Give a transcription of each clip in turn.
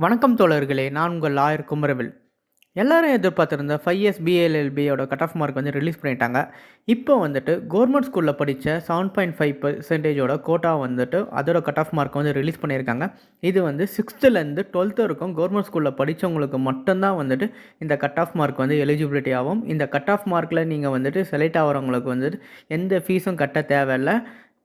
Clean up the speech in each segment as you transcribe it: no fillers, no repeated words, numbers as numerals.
வணக்கம் தோழர்களே, நான் உங்கள் லாயர் குமரவேல். எல்லாரும் எதிர்பார்த்திருந்த 5 இயர்ஸ் பிஏஎல்எல்பியோட கட் ஆஃப் மார்க் வந்து ரிலீஸ் பண்ணிட்டாங்க. இப்போ வந்துட்டு கவர்மெண்ட் ஸ்கூலில் படித்த 7.5% கோட்டா வந்துட்டு அதோட கட் ஆஃப் மார்க் வந்து ரிலீஸ் பண்ணியிருக்காங்க. இது வந்து 6th-லேருந்து 12th வரைக்கும் கவர்மெண்ட் ஸ்கூலில் படித்தவங்களுக்கு மட்டும்தான் வந்துட்டு இந்த கட் ஆஃப் மார்க் வந்து எலிஜிபிலிட்டி ஆகும். இந்த கட் ஆஃப் மார்க்கில் நீங்கள் வந்துட்டு செலக்ட் ஆகிறவங்களுக்கு வந்துட்டு எந்த ஃபீஸும் கட்ட தேவையில்லை.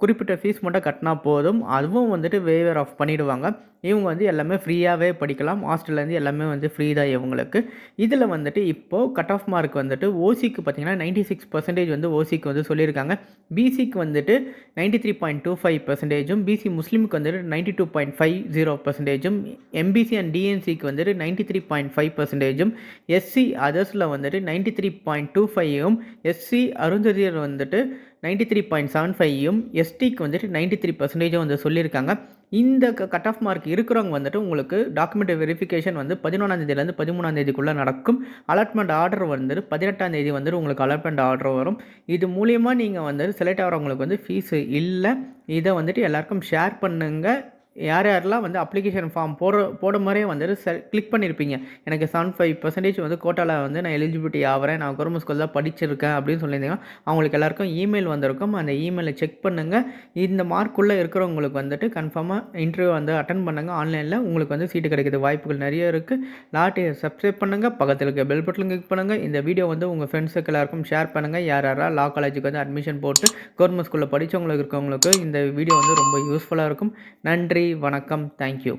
குறிப்பிட்ட ஃபீஸ் மட்டும் கட்டினா போதும். அதுவும் வந்துட்டு வேவர் ஆஃப் பண்ணிவிடுவாங்க. இவங்க வந்து எல்லாமே ஃப்ரீயாகவே படிக்கலாம். ஹாஸ்டல்லேருந்து எல்லாமே வந்து ஃப்ரீ தான் இவங்களுக்கு. இதில் வந்துட்டு இப்போது கட் ஆஃப் மார்க் வந்துட்டு ஓசிக்கு பார்த்தீங்கன்னா 96% வந்து ஓசிக்கு வந்து சொல்லியிருக்காங்க. பிசிக்கு வந்துட்டு 93.25%, பிசி முஸ்லீமுக்கு வந்துட்டு 92.50%, எம்பிசி அண்ட் டிஎன்சிக்கு வந்துட்டு 93.5%, எஸ்சி அதர்ஸில் வந்துட்டு 93.25, எஸ்சி அருந்ததியர் வந்துட்டு 93.75, எஸ்டிக்கு வந்துட்டு 93% வந்து சொல்லியிருக்காங்க. இந்த கட் ஆஃப் மார்க் இருக்கிறவங்க வந்துட்டு உங்களுக்கு டாக்குமெண்ட் வெரிஃபிகேஷன் வந்து 11ஆம் தேதியிலேருந்து 13ஆம் தேதிக்குள்ளே நடக்கும். அலாட்மெண்ட் ஆர்டர் வந்துட்டு 18ஆம் தேதி வந்துட்டு உங்களுக்கு அலாட்மெண்ட் ஆர்டர் வரும். இது மூலிமா நீங்கள் வந்துட்டு செலக்ட் ஆகிறவங்களுக்கு வந்து ஃபீஸு இல்லை. இதை வந்துட்டு எல்லாருக்கும் ஷேர் பண்ணுங்கள். யார் யாரெல்லாம் வந்து அப்ளிகேஷன் ஃபார்ம் போட மாதிரியே வந்துட்டு கிளிக் பண்ணியிருப்பீங்க. எனக்கு 75% வந்து கோட்டாவில் வந்து நான் எலிஜிபிலிட்டி ஆகிறேன், நான் கவர்மெண்ட் ஸ்கூல் தான் படிச்சிருக்கேன் அப்படின்னு சொல்லியிருந்தீங்கன்னா அவங்களுக்கு எல்லாருக்கும் இமெயில் வந்திருக்கும். அந்த இமெயிலை செக் பண்ணுங்கள். இந்த மார்க்குள்ளே இருக்கிறவங்களுக்கு வந்துட்டு கன்ஃபார்மாக இன்டர்வியூ வந்து அட்டன் பண்ணுங்கள். ஆன்லைனில் உங்களுக்கு வந்து சீட்டு கிடைக்கிற வாய்ப்புகள் நிறைய இருக்குது. லாட்டை சப்ஸ்கிரைப் பண்ணுங்கள், பக்கத்தில் இருக்க பெல் பட்டன் கிளிக் பண்ணுங்கள். இந்த வீடியோ வந்து உங்கள் ஃப்ரெண்ட்ஸுக்கு எல்லாருக்கும் ஷேர் பண்ணுங்கள். யார் யாராவது லா காலேஜுக்கு வந்து அட்மிஷன் போட்டு கவர்மெண்ட் ஸ்கூலில் படித்தவங்களுக்கு இருக்கவங்களுக்கு இந்த வீடியோ வந்து ரொம்ப யூஸ்ஃபுல்லாக இருக்கும். நன்றி, வணக்கம், தேங்க்யூ.